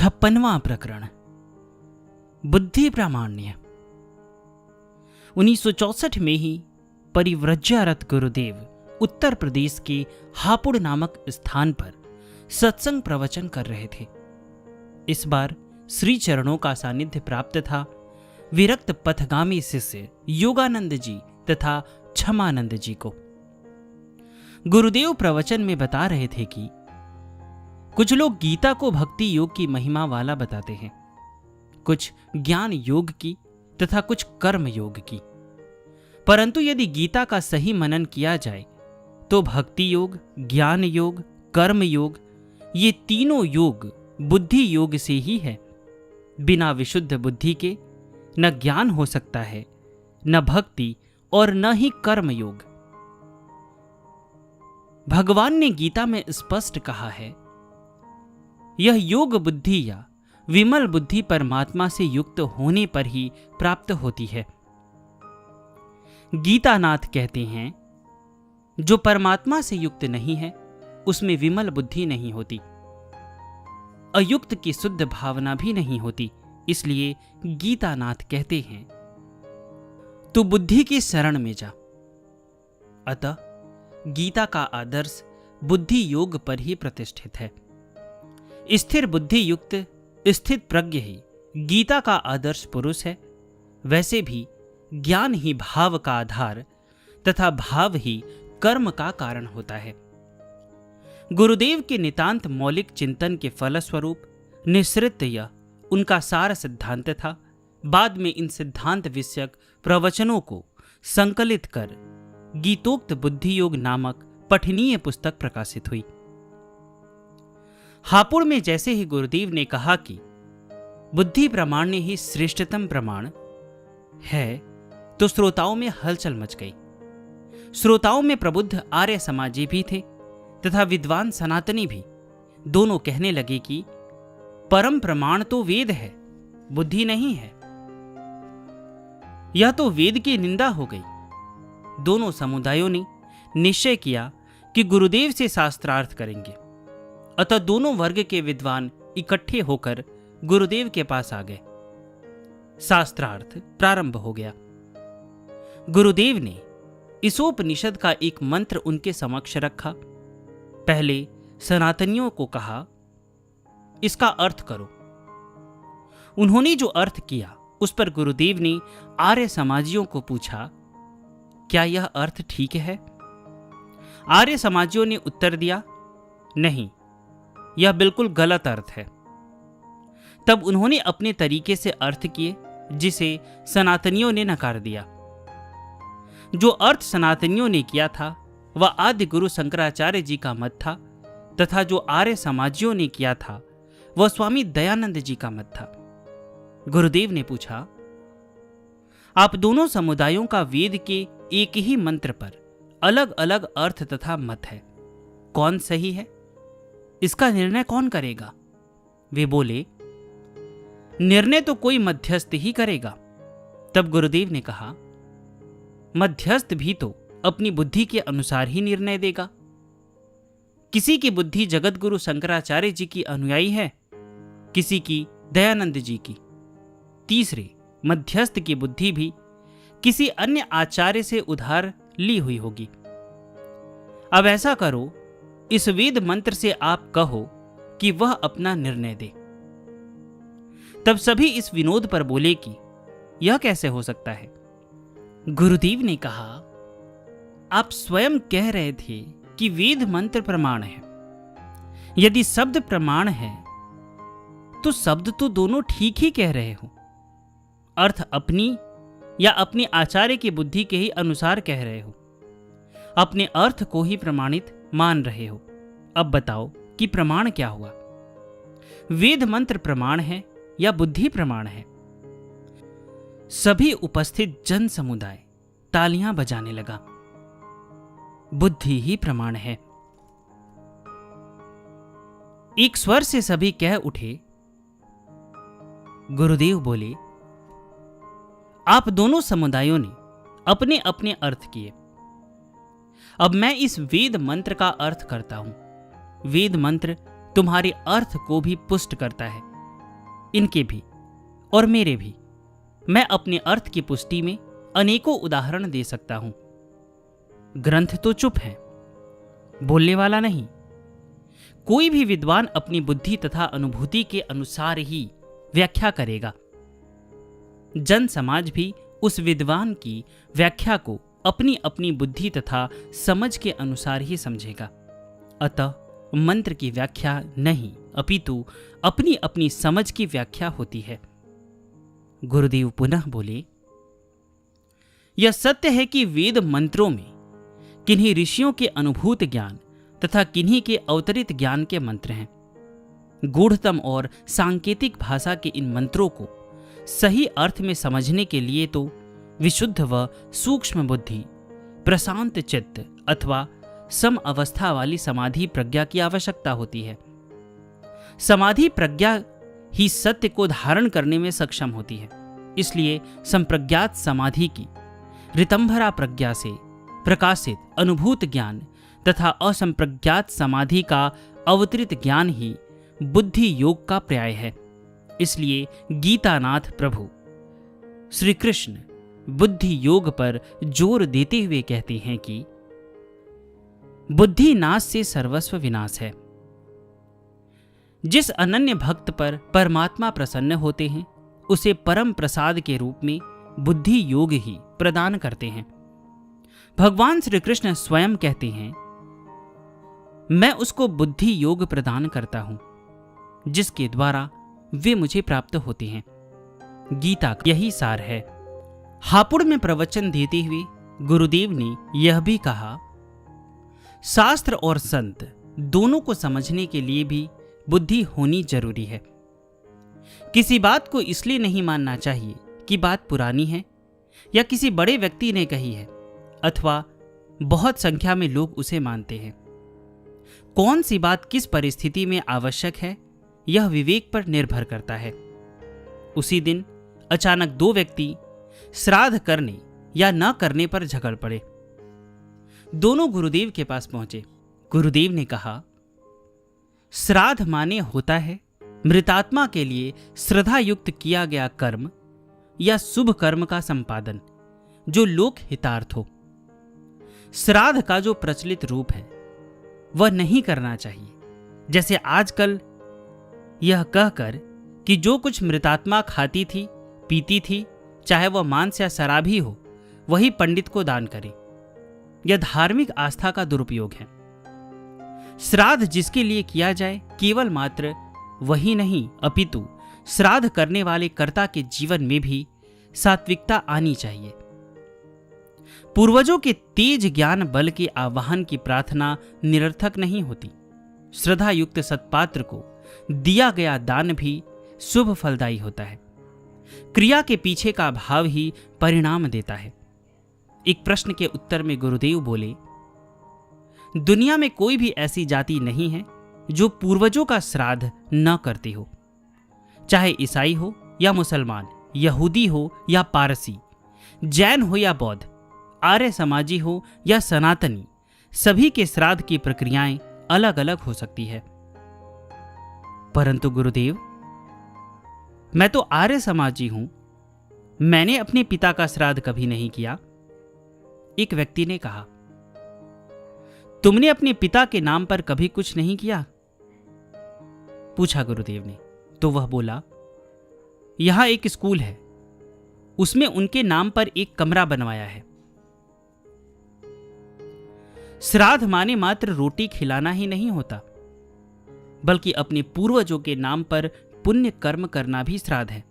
56वां प्रकरण बुद्धि प्रामाण्य। 1964 में ही परिव्रज्यारत गुरुदेव उत्तर प्रदेश के हापुड़ नामक स्थान पर सत्संग प्रवचन कर रहे थे। इस बार श्री चरणों का सानिध्य प्राप्त था विरक्त पथगामी शिष्य योगानंद जी तथा क्षमानंद जी को। गुरुदेव प्रवचन में बता रहे थे कि कुछ लोग गीता को भक्ति योग की महिमा वाला बताते हैं, कुछ ज्ञान योग की तथा कुछ कर्म योग की। परंतु यदि गीता का सही मनन किया जाए तो भक्ति योग, ज्ञान योग, कर्म योग, ये तीनों योग बुद्धि योग से ही है। बिना विशुद्ध बुद्धि के न ज्ञान हो सकता है, न भक्ति और न ही कर्म योग। भगवान ने गीता में स्पष्ट कहा है, यह योग बुद्धि या विमल बुद्धि परमात्मा से युक्त होने पर ही प्राप्त होती है। गीतानाथ कहते हैं, जो परमात्मा से युक्त नहीं है उसमें विमल बुद्धि नहीं होती, अयुक्त की शुद्ध भावना भी नहीं होती। इसलिए गीतानाथ कहते हैं, तू बुद्धि की शरण में जा। अतः गीता का आदर्श बुद्धि योग पर ही प्रतिष्ठित है। स्थिर बुद्धि युक्त स्थित प्रज्ञ ही गीता का आदर्श पुरुष है। वैसे भी ज्ञान ही भाव का आधार तथा भाव ही कर्म का कारण होता है। गुरुदेव के नितांत मौलिक चिंतन के फलस्वरूप निःसृत यह उनका सार सिद्धांत था। बाद में इन सिद्धांत विषयक प्रवचनों को संकलित कर गीतोक्त बुद्धि योग नामक पठनीय पुस्तक प्रकाशित हुई। हापुड़ में जैसे ही गुरुदेव ने कहा कि बुद्धि प्रामाण्य ही श्रेष्ठतम प्रमाण है, तो श्रोताओं में हलचल मच गई। श्रोताओं में प्रबुद्ध आर्य समाजी भी थे तथा विद्वान सनातनी भी। दोनों कहने लगे कि परम प्रमाण तो वेद है, बुद्धि नहीं है। यह तो वेद की निंदा हो गई। दोनों समुदायों ने निश्चय किया कि गुरुदेव से शास्त्रार्थ करेंगे। अतः दोनों वर्ग के विद्वान इकट्ठे होकर गुरुदेव के पास आ गए। शास्त्रार्थ प्रारंभ हो गया। गुरुदेव ने ईशोपनिषद का एक मंत्र उनके समक्ष रखा। पहले सनातनियों को कहा, इसका अर्थ करो। उन्होंने जो अर्थ किया उस पर गुरुदेव ने आर्य समाजियों को पूछा, क्या यह अर्थ ठीक है? आर्य समाजियों ने उत्तर दिया, नहीं, यह बिल्कुल गलत अर्थ है। तब उन्होंने अपने तरीके से अर्थ किए, जिसे सनातनियों ने नकार दिया। जो अर्थ सनातनियों ने किया था वह आदि गुरु शंकराचार्य जी का मत था, तथा जो आर्य समाजियों ने किया था वह स्वामी दयानंद जी का मत था। गुरुदेव ने पूछा, आप दोनों समुदायों का वेद के एक ही मंत्र पर अलग अलग अर्थ तथा मत है, कौन सही है? इसका निर्णय कौन करेगा? वे बोले, निर्णय तो कोई मध्यस्थ ही करेगा। तब गुरुदेव ने कहा, मध्यस्थ भी तो अपनी बुद्धि के अनुसार ही निर्णय देगा। किसी की बुद्धि जगत गुरु शंकराचार्य जी की अनुयायी है, किसी की दयानंद जी की। तीसरे मध्यस्थ की बुद्धि भी किसी अन्य आचार्य से उधार ली हुई होगी। अब ऐसा करो, इस वेद मंत्र से आप कहो कि वह अपना निर्णय दे। तब सभी इस विनोद पर बोले कि यह कैसे हो सकता है? गुरुदेव ने कहा, आप स्वयं कह रहे थे कि वेद मंत्र प्रमाण है। यदि शब्द प्रमाण है तो शब्द तो दोनों ठीक ही कह रहे हो। अर्थ अपनी या अपने आचार्य की बुद्धि के ही अनुसार कह रहे हो। अपने अर्थ को ही प्रमाणित मान रहे हो। अब बताओ कि प्रमाण क्या हुआ? वेद मंत्र प्रमाण है या बुद्धि प्रमाण है? सभी उपस्थित जन समुदाय तालियां बजाने लगा। बुद्धि ही प्रमाण है। एक स्वर से सभी कह उठे। गुरुदेव बोले, आप दोनों समुदायों ने अपने अपने अर्थ किए। अब मैं इस वेद मंत्र का अर्थ करता हूं। वेद मंत्र तुम्हारे अर्थ को भी पुष्ट करता है, इनके भी और मेरे भी। मैं अपने अर्थ की पुष्टि में अनेकों उदाहरण दे सकता हूं। ग्रंथ तो चुप है, बोलने वाला नहीं। कोई भी विद्वान अपनी बुद्धि तथा अनुभूति के अनुसार ही व्याख्या करेगा। जन समाज भी उस विद्वान की व्याख्या को अपनी अपनी बुद्धि तथा समझ के अनुसार ही समझेगा। अतः मंत्र की व्याख्या नहीं, अपितु अपनी अपनी समझ की व्याख्या होती है। गुरुदेव पुनः बोले, यह सत्य है कि वेद मंत्रों में किन्हीं ऋषियों के अनुभूत ज्ञान तथा किन्हीं के अवतरित ज्ञान के मंत्र हैं। गूढ़तम और सांकेतिक भाषा के इन मंत्रों को सही अर्थ में समझने के लिए तो विशुद्ध व सूक्ष्म बुद्धि, प्रशांत चित्त अथवा सम अवस्था वाली समाधि प्रज्ञा की आवश्यकता होती है। समाधि प्रज्ञा ही सत्य को धारण करने में सक्षम होती है। इसलिए संप्रज्ञात समाधि की ऋतंभरा प्रज्ञा से प्रकाशित अनुभूत ज्ञान तथा असंप्रज्ञात समाधि का अवतरित ज्ञान ही बुद्धि योग का पर्याय है। इसलिए गीतानाथ प्रभु श्री कृष्ण बुद्धि योग पर जोर देते हुए कहते हैं कि बुद्धि नाश से सर्वस्व विनाश है। जिस अनन्य भक्त पर परमात्मा प्रसन्न होते हैं उसे परम प्रसाद के रूप में बुद्धि योग ही प्रदान करते हैं। भगवान श्री कृष्ण स्वयं कहते हैं, मैं उसको बुद्धि योग प्रदान करता हूं जिसके द्वारा वे मुझे प्राप्त होते हैं। गीता का यही सार है। हापुड़ में प्रवचन देते हुए गुरुदेव ने यह भी कहा, शास्त्र और संत दोनों को समझने के लिए भी बुद्धि होनी जरूरी है। किसी बात को इसलिए नहीं मानना चाहिए कि बात पुरानी है या किसी बड़े व्यक्ति ने कही है अथवा बहुत संख्या में लोग उसे मानते हैं। कौन सी बात किस परिस्थिति में आवश्यक है यह विवेक पर निर्भर करता है। उसी दिन अचानक दो व्यक्ति श्राद्ध करने या न करने पर झगड़ पड़े। दोनों गुरुदेव के पास पहुंचे। गुरुदेव ने कहा, श्राद्ध माने होता है मृतात्मा के लिए श्रद्धा युक्त किया गया कर्म या शुभ कर्म का संपादन जो लोक हितार्थ हो। श्राद्ध का जो प्रचलित रूप है वह नहीं करना चाहिए। जैसे आजकल यह कहकर कि जो कुछ मृतात्मा खाती थी पीती थी, चाहे वह मांस या शराब ही हो, वही पंडित को दान करे। यह धार्मिक आस्था का दुरुपयोग है। श्राद्ध जिसके लिए किया जाए केवल मात्र वही नहीं, अपितु श्राद्ध करने वाले कर्ता के जीवन में भी सात्विकता आनी चाहिए। पूर्वजों के तेज ज्ञान बल के आवाहन की प्रार्थना निरर्थक नहीं होती। श्रद्धा युक्त सत्पात्र को दिया गया दान भी शुभ फलदायी होता है। क्रिया के पीछे का भाव ही परिणाम देता है। एक प्रश्न के उत्तर में गुरुदेव बोले, दुनिया में कोई भी ऐसी जाति नहीं है जो पूर्वजों का श्राद्ध न करती हो। चाहे ईसाई हो या मुसलमान, यहूदी हो या पारसी, जैन हो या बौद्ध, आर्य समाजी हो या सनातनी, सभी के श्राद्ध की प्रक्रियाएं अलग अलग हो सकती है। परंतु गुरुदेव, मैं तो आर्य समाजी हूं, मैंने अपने पिता का श्राद्ध कभी नहीं किया। एक व्यक्ति ने कहा, तुमने अपने पिता के नाम पर कभी कुछ नहीं किया? पूछा गुरुदेव ने। तो वह बोला, यहां एक स्कूल है, उसमें उनके नाम पर एक कमरा बनवाया है। श्राद्ध माने मात्र रोटी खिलाना ही नहीं होता, बल्कि अपने पूर्वजों के नाम पर पुण्य कर्म करना भी श्राद्ध है।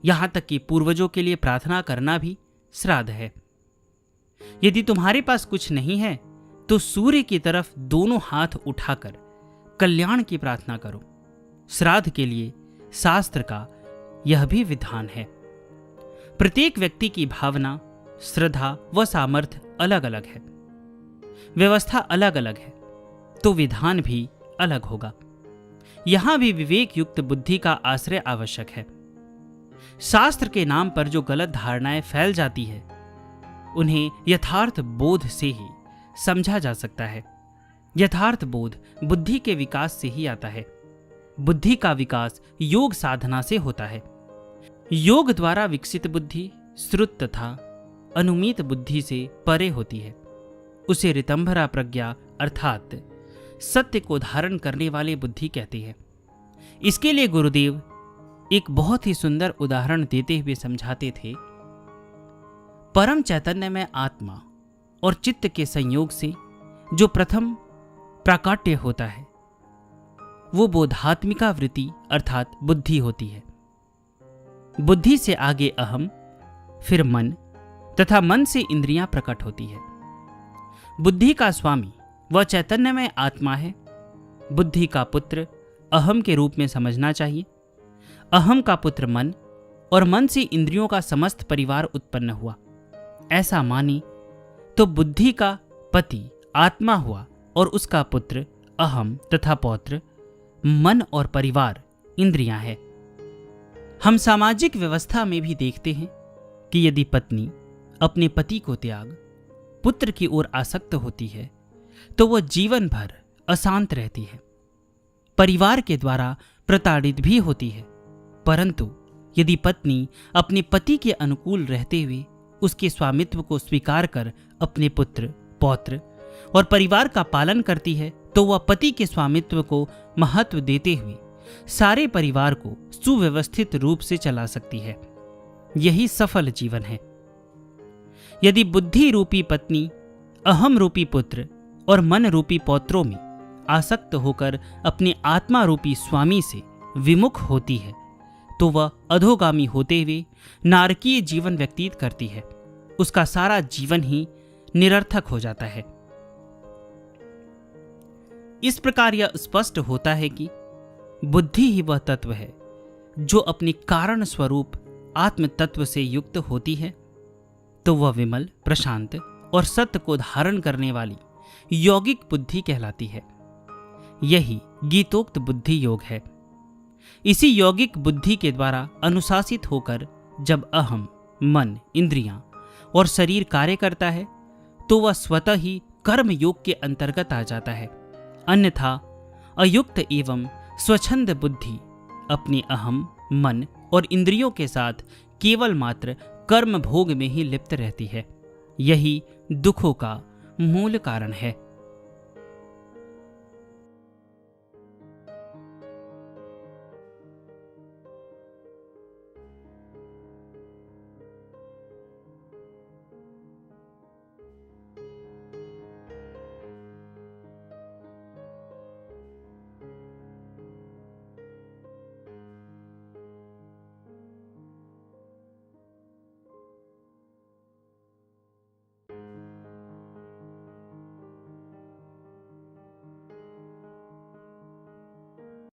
यहां तक कि पूर्वजों के लिए प्रार्थना करना भी श्राद्ध है। यदि तुम्हारे पास कुछ नहीं है तो सूर्य की तरफ दोनों हाथ उठाकर कल्याण की प्रार्थना करो। श्राद्ध के लिए शास्त्र का यह भी विधान है। प्रत्येक व्यक्ति की भावना, श्रद्धा व सामर्थ्य अलग अलग है, व्यवस्था अलग अलग है, तो विधान भी अलग होगा। यहां भी विवेक युक्त बुद्धि का आश्रय आवश्यक है। शास्त्र के नाम पर जो गलत धारणाएं फैल जाती है उन्हें यथार्थ बोध से ही समझा जा सकता है। यथार्थ बोध बुद्धि के विकास से ही आता है। बुद्धि का विकास योग साधना से होता है। योग द्वारा विकसित बुद्धि श्रुत तथा अनुमीत बुद्धि से परे होती है। उसे ऋतंभरा प्रज्ञा अर्थात सत्य को धारण करने वाले बुद्धि कहते हैं। इसके लिए गुरुदेव एक बहुत ही सुंदर उदाहरण देते हुए समझाते थे। परम चैतन्य में आत्मा और चित्त के संयोग से जो प्रथम प्राकाट्य होता है वो बोधात्मिका वृत्ति अर्थात बुद्धि होती है। बुद्धि से आगे अहम, फिर मन तथा मन से इंद्रियां प्रकट होती है। बुद्धि का स्वामी वह चैतन्यमय आत्मा है। बुद्धि का पुत्र अहम के रूप में समझना चाहिए। अहम का पुत्र मन और मन से इंद्रियों का समस्त परिवार उत्पन्न हुआ, ऐसा माने तो बुद्धि का पति आत्मा हुआ और उसका पुत्र अहम तथा पौत्र मन और परिवार इंद्रियां हैं। हम सामाजिक व्यवस्था में भी देखते हैं कि यदि पत्नी अपने पति को त्याग पुत्र की ओर आसक्त होती है तो वह जीवन भर अशांत रहती है, परिवार के द्वारा प्रताड़ित भी होती है। परंतु यदि पत्नी अपने पति के अनुकूल रहते हुए उसके स्वामित्व को स्वीकार कर अपने पुत्र पौत्र और परिवार का पालन करती है तो वह पति के स्वामित्व को महत्व देते हुए सारे परिवार को सुव्यवस्थित रूप से चला सकती है। यही सफल जीवन है। यदि बुद्धि रूपी पत्नी अहम रूपी पुत्र और मन रूपी पौत्रों में आसक्त होकर अपने आत्मा रूपी स्वामी से विमुख होती है तो वह अधोगामी होते हुए नारकीय जीवन व्यतीत करती है। उसका सारा जीवन ही निरर्थक हो जाता है। इस प्रकार यह स्पष्ट होता है कि बुद्धि ही वह तत्व है जो अपनी कारण स्वरूप आत्म तत्व से युक्त होती है तो वह विमल, प्रशांत और सत्य को धारण करने वाली यौगिक बुद्धि कहलाती है। यही गीतोक्त बुद्धि योग है। इसी यौगिक बुद्धि के द्वारा अनुशासित होकर जब अहम, मन, इंद्रियां और शरीर कार्य करता है तो वह स्वतः ही कर्म योग के अंतर्गत आ जाता है। अन्यथा अयुक्त एवं स्वच्छंद बुद्धि अपने अहम, मन और इंद्रियों के साथ केवल मात्र कर्म भोग में ही लिप्त रहती है। यही दुखों का मूल कारण है।